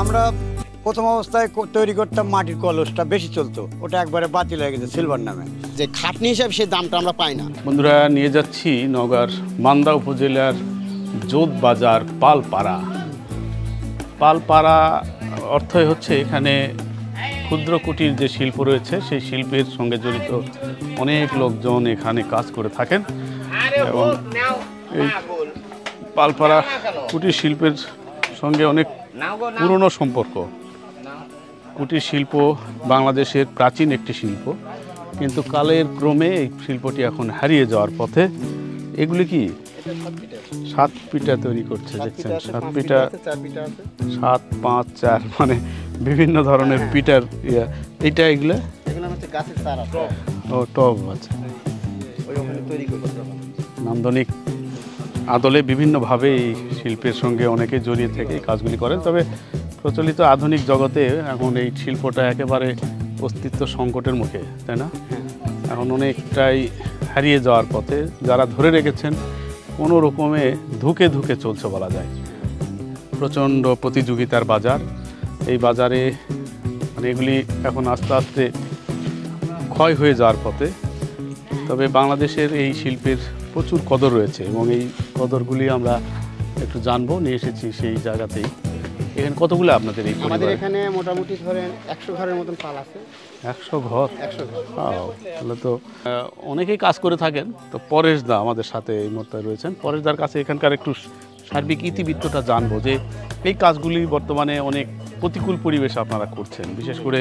আমরা প্রথম অবস্থায় তৈরি করতাম মাটির কলসটা বেশি চলতো, ওটা একবারে বাতিল হয়ে গেছে সিলভার নামে। যে খাটনি হিসাবে সেই দামটা আমরা পাই না। বন্ধুরা, নিয়ে যাচ্ছি নওগাঁর মান্দা উপজেলার জোত বাজার পালপাড়া। পালপাড়া অর্থই হচ্ছে এখানে ক্ষুদ্র কুটির যে শিল্প রয়েছে সেই শিল্পের সঙ্গে জড়িত অনেক লোকজন এখানে কাজ করে থাকেন এবং এই পালপাড়া কুটির শিল্পের সঙ্গে অনেক পুরনো সম্পর্ক। কুটির শিল্প বাংলাদেশের প্রাচীন একটি শিল্প, কিন্তু কালের ক্রমে এই শিল্পটি এখন হারিয়ে যাওয়ার পথে। এগুলি কি সাত পিঠা তৈরি করছে, দেখছেন? সাত পিঠা, 7, 5, 4 মানে বিভিন্ন ধরনের পিঠার ইয়া। এইটা এগুলো গাছের চারা ও টব আছে। নান্দনিক আদলে বিভিন্নভাবে এই শিল্পের সঙ্গে অনেকে জড়িয়ে থেকে এই কাজগুলি করেন। তবে প্রচলিত আধুনিক জগতে এখন এই শিল্পটা একেবারে অস্তিত্ব সংকটের মুখে, তাই না? এখন অনেকটাই হারিয়ে যাওয়ার পথে। যারা ধরে রেখেছেন কোনো রকমে ধুকে ধুকে চলছে বলা যায়। প্রচণ্ড প্রতিযোগিতার বাজার। এই বাজারে মানে এগুলি এখন আস্তে আস্তে ক্ষয় হয়ে যাওয়ার পথে। তবে বাংলাদেশের এই শিল্পের প্রচুর কদর রয়েছে এবং এই কদরগুলি আমরা একটু জানবো। নিয়ে এসেছি সেই জায়গাতেই। এখানে কতগুলো আপনাদের এই? আমাদের এখানে মোটামুটি ধরেন 100 ঘরের মতন পাল আছে। 100 ঘর? 100 ঘর। তাহলে তো অনেকেই কাজ করে থাকেন। তো পরেশ দা আমাদের সাথে এই মুহূর্তে রয়েছেন। পরেশ দার কাছে এখানকার একটু সার্বিক ইতিবৃত্তটা জানবো যে এই কাজগুলি বর্তমানে অনেক প্রতিকূল পরিবেশ আপনারা করছেন, বিশেষ করে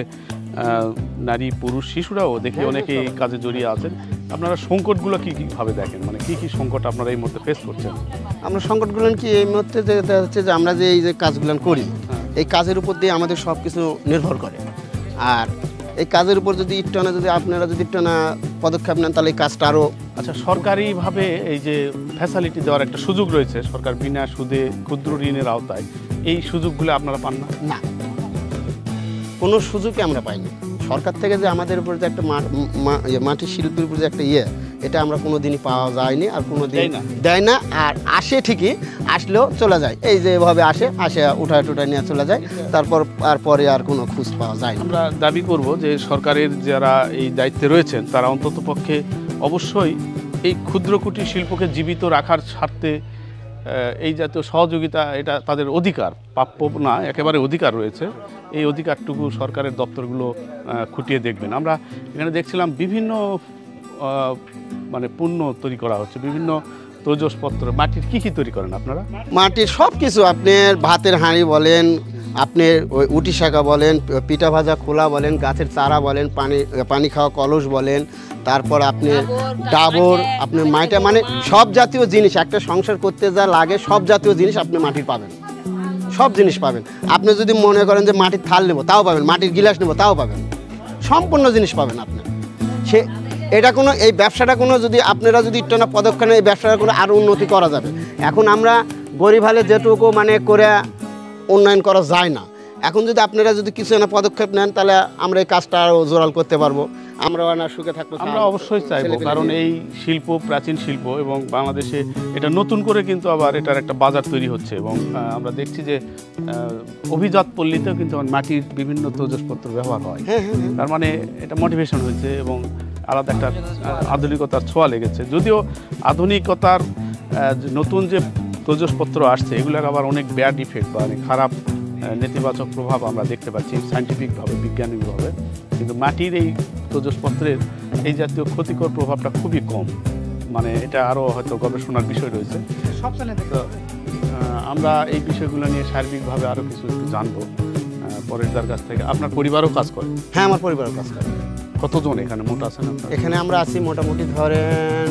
নারী পুরুষ শিশুরাও দেখে অনেকে এই কাজে জড়িয়ে আছেন। আপনারা সংকটগুলো কীভাবে দেখেন, মানে কী কী সংকট আপনারা এই মুহূর্তে ফেস করছেন? আমরা সংকটগুলো কি এই মুহূর্তে যেটা হচ্ছে যে আমরা যে এই যে কাজগুলো করি, এই কাজের উপর দিয়ে আমাদের সব কিছু নির্ভর করে। আর এই কাজের উপর যদি আপনারা যদি একটু না পদক্ষেপ নেন তাহলে এই কাজটা আরও। আচ্ছা, সরকারিভাবে এই যে ফ্যাসিলিটি দেওয়ার একটা সুযোগ রয়েছে, সরকার বিনা সুদে ক্ষুদ্র ঋণের আওতায়, এই সুযোগগুলো আপনারা পান না? না, কোনো সুযোগই আমরা পাইনি। সরকার থেকে যে আমাদের উপর যে একটা মাটির শিল্পের উপর যে একটা এটা আমরা কোনো দিনই পাওয়া যায়নি, আর কোনো দিন দেয় না। আর আসে ঠিকই, আসলেও চলে যায়। এই যে এভাবে আসে উঠায় নিয়ে চলে যায়, তারপর আর পরে আর কোনো খোঁজ পাওয়া যায় না। আমরা দাবি করব যে সরকারের যারা এই দায়িত্বে রয়েছেন তারা অন্তত পক্ষে অবশ্যই এই ক্ষুদ্র কুটির শিল্পকে জীবিত রাখার স্বার্থে এই জাতীয় সহযোগিতা, এটা তাদের অধিকার, প্রাপ্য না, একেবারে অধিকার রয়েছে। এই অধিকারটুকু সরকারের দপ্তরগুলো খুঁটিয়ে দেখবেন। আমরা এখানে দেখছিলাম বিভিন্ন মানে পণ্য তৈরি করা হচ্ছে, বিভিন্ন তৈজসপত্র। মাটির কি তৈরি করেন আপনারা? মাটির সব কিছু, আপনার ভাতের হাঁড়ি বলেন, আপনার ওই উটি শাঁখা বলেন, পিঠা ভাজা খোলা বলেন, গাছের চারা বলেন, পানি খাওয়া কলস বলেন, তারপর আপনার ডাবর, আপনার মাইটা, মানে সব জাতীয় জিনিস একটা সংসার করতে যা লাগে সব জাতীয় জিনিস আপনি মাটির পাবেন। সব জিনিস পাবেন। আপনি যদি মনে করেন যে মাটির থাল নেবো তাও পাবেন, মাটির গিলাস নেবো তাও পাবেন, সম্পূর্ণ জিনিস পাবেন আপনি। এটা কোনো এই ব্যবসাটা কোনো যদি আপনারা যদি একটু না পদক্ষেপ নেন, এই ব্যবসাটা কোনো আরও উন্নতি করা যাবে। এখন আমরা গরিব হালে যেটুকু মানে করে উন্নয়ন করা যায় না। এখন যদি আপনারা যদি কিছু না পদক্ষেপ নেন তাহলে আমরা এই কাজটা আরও জোরাল করতে পারবো, আমরা না সুখে থাকবো। আমরা অবশ্যই চাইবো, কারণ এই শিল্প প্রাচীন শিল্প এবং বাংলাদেশে এটা নতুন করে কিন্তু আবার এটার একটা বাজার তৈরি হচ্ছে। এবং আমরা দেখছি যে অভিজাত পল্লীতেও কিন্তু মাটির বিভিন্ন তৈজসপত্র ব্যবহার হয়। তার মানে এটা মোটিভেশন হয়েছে এবং আলাদা একটা আধুনিকতার ছোঁয়া লেগেছে। যদিও আধুনিকতার নতুন যে তৈজসপত্র আসছে এগুলোর আবার অনেক ব্যাড ইফেক্ট বা অনেক খারাপ নেতিবাচক প্রভাব আমরা দেখতে পাচ্ছি সায়েন্টিফিকভাবে, বিজ্ঞানিকভাবে। কিন্তু মাটির এই তৈজসপত্রের এই জাতীয় ক্ষতিকর প্রভাবটা খুবই কম। মানে এটা আরও হয়তো গবেষণার বিষয় রয়েছে। তো আমরা এই বিষয়গুলো নিয়ে সার্বিকভাবে আরও কিছু একটু জানবো পরেশদার কাছ থেকে। আপনার পরিবারও কাজ করে? হ্যাঁ, আমার পরিবারও কাজ করে। কতজন এখানে মোট আছেন আপনার? এখানে আমরা আছি মোটামুটি ধরেন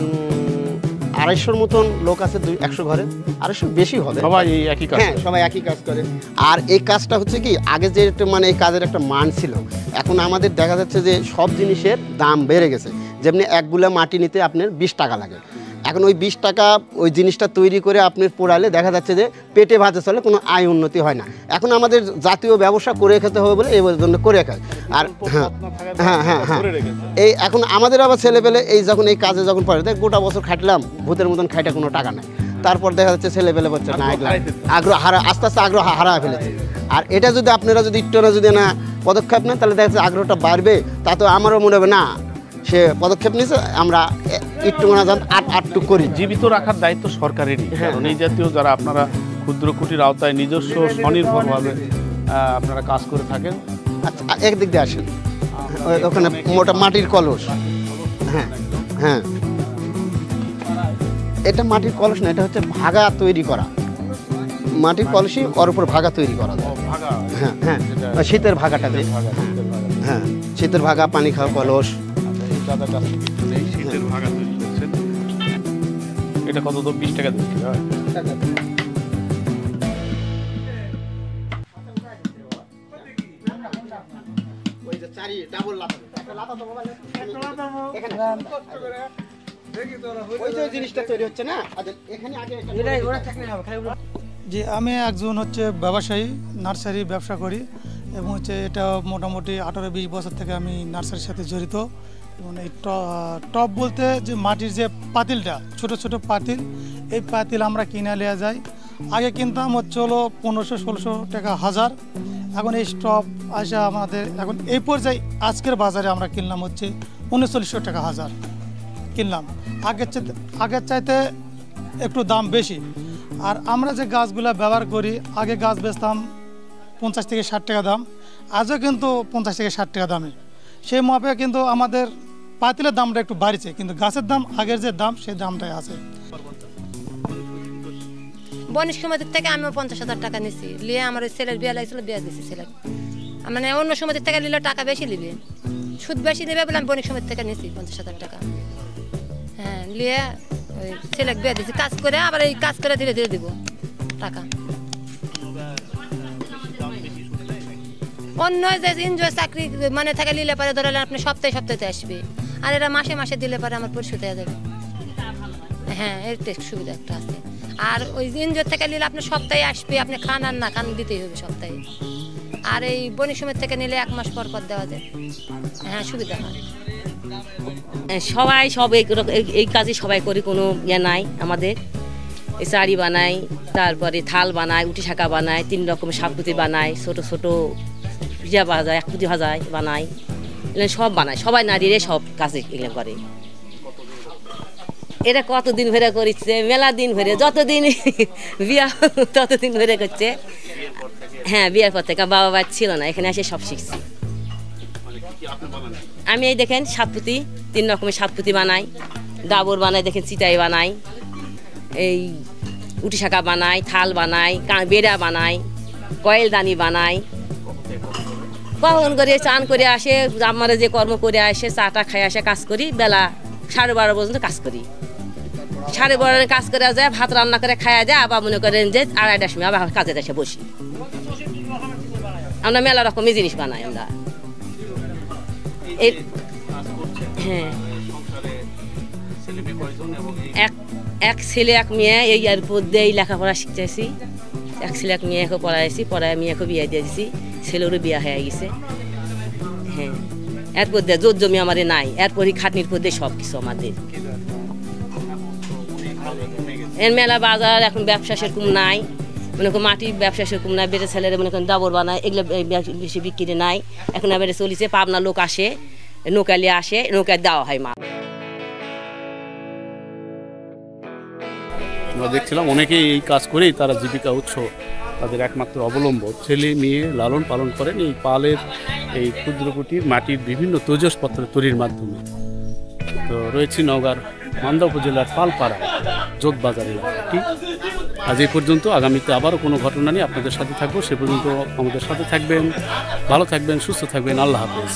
250-র মতন লোক আছে। 100 ঘরে 250 বেশি হবে। সবাই একই কাজ? হ্যাঁ, সবাই একই কাজ করে। আর এই কাজটা হচ্ছে কি, আগে যে মানে এই কাজের একটা মান ছিল, এখন আমাদের দেখা যাচ্ছে যে সব জিনিসের দাম বেড়ে গেছে। যেমনি 1 গুলা মাটি নিতে আপনার 20 টাকা লাগে। এখন ওই 20 টাকা ওই জিনিসটা তৈরি করে আপনি পোড়ালে দেখা যাচ্ছে যে পেটে ভাতে চলে, কোনো আয় উন্নতি হয় না। এখন আমাদের জাতীয় ব্যবসা করে খেতে হবে বলে এই জন্য করে খায়। আর হ্যাঁ, এই এখন আমাদের আবার ছেলেপেলে এই যখন এই কাজে যখন পড়ে, দেখ গোটা বছর খাটলাম, ভূতের মতন খাইটা কোনো টাকা নেই। তারপর দেখা যাচ্ছে ছেলেপেলে বলছে না, আগ্রহ আস্তে আস্তে আগ্রহ হারা ফেলেছে। আর এটা যদি আপনারা যদি একটু যদি না পদক্ষেপ নেন তাহলে দেখা যাচ্ছে আগ্রহটা বাড়বে। তা তো আমারও মনে হবে না সে পদক্ষেপ নিয়েছে, আমরা একটু না যান আটটু করি। জীবিত রাখার দায়িত্ব সরকারেরই, কারণ এই জাতীয় যারা আপনারা ক্ষুদ্র কুটির আওতায় নিজস্ব স্বনির্ভরভাবে আপনারা কাজ করে থাকেন। আচ্ছা, একদিক দিয়ে আসেন, ওখানে মোটা মাটির কলস। হ্যাঁ হ্যাঁ, এটা মাটির কলস না, এটা হচ্ছে ভাগা তৈরি করা মাটির কলসই, ওর উপর ভাগা তৈরি করা যায়। হ্যাঁ হ্যাঁ, শীতের ভাগাটা দেয়। হ্যাঁ, শীতের ভাগা, পানি খাওয়া কলস। শীতের ভাগা তৈরি করছেন, এটা কত? 20 টাকা দিচ্ছি। যে আমি একজন হচ্ছে ব্যবসায়ী, নার্সারি ব্যবসা করি এবং হচ্ছে এটা মোটামুটি 18-20 বছর থেকে আমি নার্সারির সাথে জড়িত। এবং এই টব বলতে যে মাটির যে পাতিলটা, ছোট ছোট পাতিল, এই পাতিল আমরা কিনে নেওয়া যায়। আগে কিনতাম হচ্ছে হলো 1500-1600 টাকা হাজার, এখন এই টব আসা আমাদের এখন এই পর্যায়ে আজকের বাজারে আমরা কিনলাম হচ্ছে 3900 টাকা হাজার কিনলাম। আগের চাইতে একটু দাম বেশি। আর আমরা যে গাছগুলো ব্যবহার করি, আগে গাছ বেচতাম 50 থেকে 60 টাকা দাম, আজও কিন্তু 50 থেকে 60 টাকা দামে। সেই মাপে কিন্তু আমাদের পাতিলের দামটা একটু বাড়ছে, কিন্তু গাছের দাম আগের যে দাম সেই দামটাই আছে। বনিশ সমিতির থেকে আমি 50,000 টাকা নিছি, নিয়ে আমার ওই ছেলের বিয়ে লাগছিল, বিয়ে দিয়েছি ছেলের। মানে অন্য সমিতির থেকে নিলে টাকা বেশি নিবে, সুদ বেশি নেবে বলে আমি বনিশ সমিতির থেকে নিছি 50,000 টাকা। হ্যাঁ, নিয়ে ওই ছেলেকে বিয়ে দিয়েছি, কাজ করে আবার এই কাজ করে ধীরে ধীরে দিব টাকা। অন্য যে এনজয় চাকরি মানে থেকে নিলে পরে ধরে আপনি সপ্তাহে সপ্তাহে আসবে, আর এরা মাসে মাসে দিলে পরে আমার পরিশোধ হয়ে যাবে। হ্যাঁ, এর সুবিধা একটা আছে। আর ওই এনজয় থেকে নিলে আপনি সপ্তাহে আসবে, আপনি খান আর না খান দিতেই হবে সপ্তাহে। আর এই বণিক সমিতি থেকে নিলে 1 মাস পর পর দেওয়া যায়। হ্যাঁ, সুবিধা হয়। সবাই সব এই কাজে সবাই করি, কোনো ইয়ে নাই আমাদের। এই শাড়ি বানাই, তারপরে থাল বানাই, উটি শাঁখা বানাই, 3 রকমের সাবপুতি বানাই, ছোট ছোট ভিজা ভাজা, 1 পুঁতি ভাজা বানাই, এগুলো সব বানাই। সবাই নারীরে সব কাজে এগুলো করে। এটা কতদিন ধরে করছে, মেলা দিন ধরে, যতদিন বিয়া ততদিন ধরে করছে। হ্যাঁ, বিয়ের পর থেকে বাবা বাড়ি ছিল না, এখানে এসে সব শিখছি। আমি এই দেখেন সাতপুতি, 3 রকমের সাতপুতি বানাই, ডাবর বানাই, দেখেন চিটাই বানাই, এই উটি শাঁখা বানাই, থাল বানাই, বেড়া বানাই, কয়েলদানি বানাই। কখন করে চান করে আসে, আমরা যে কর্ম করে আসে, চাটা খাই আসে, কাজ করি, বেলা 12:30 পর্যন্ত কাজ করি। 12:30 কাজ করে যায়, ভাত রান্না করে খাওয়া যায়, আবার মনে করেন যে 2:30টার সময় আবার কাজে এসে বসি। আমরা মেলা রকমের জিনিস বানাই আমরা। হ্যাঁ, এক ছেলে 1 মেয়ে, এই আর পদ্যে লেখাপড়া শিখতেছি। 1 ছেলে 1 মেয়েকে পড়াইছি, পড়ায় মেয়েকে বিয়ে দিয়ে দিয়েছি, ছেলেরও বিয়ে হয়ে গেছে। হ্যাঁ, এরপর দিয়ে জোর জমি আমাদের নাই, এরপরই খাটনির পর দিয়ে সব কিছু আমাদের। এর মেলা বাজার এখন ব্যবসা সেরকম নাই, মনে করেন মাটির ব্যবসা সেরকম নাই। বেটে ছেলেরা মনে করেন ডাবর বানায়, এগুলো বেশি বিক্রি নাই। এখন আবার চলিছে, পাবনা লোক আসে, নৌকালি আসে, নৌকায় দেওয়া হয় মা। আমরা দেখছিলাম অনেকেই এই কাজ করেই তারা জীবিকা উৎস, তাদের একমাত্র অবলম্বন। ছেলে মেয়ে লালন পালন করেন এই পালের, এই ক্ষুদ্র কুটির মাটির বিভিন্ন তৈজসপত্র তৈরির মাধ্যমে। তো রয়েছি নওগাঁর মান্দা উপজেলার পালপাড়া যোগবাজার এলাকাটি। আজ এই পর্যন্ত, আগামীতে আবারও কোনো ঘটনা নিয়ে আপনাদের সাথে থাকবো। সে পর্যন্ত আমাদের সাথে থাকবেন, ভালো থাকবেন, সুস্থ থাকবেন। আল্লাহ হাফেজ।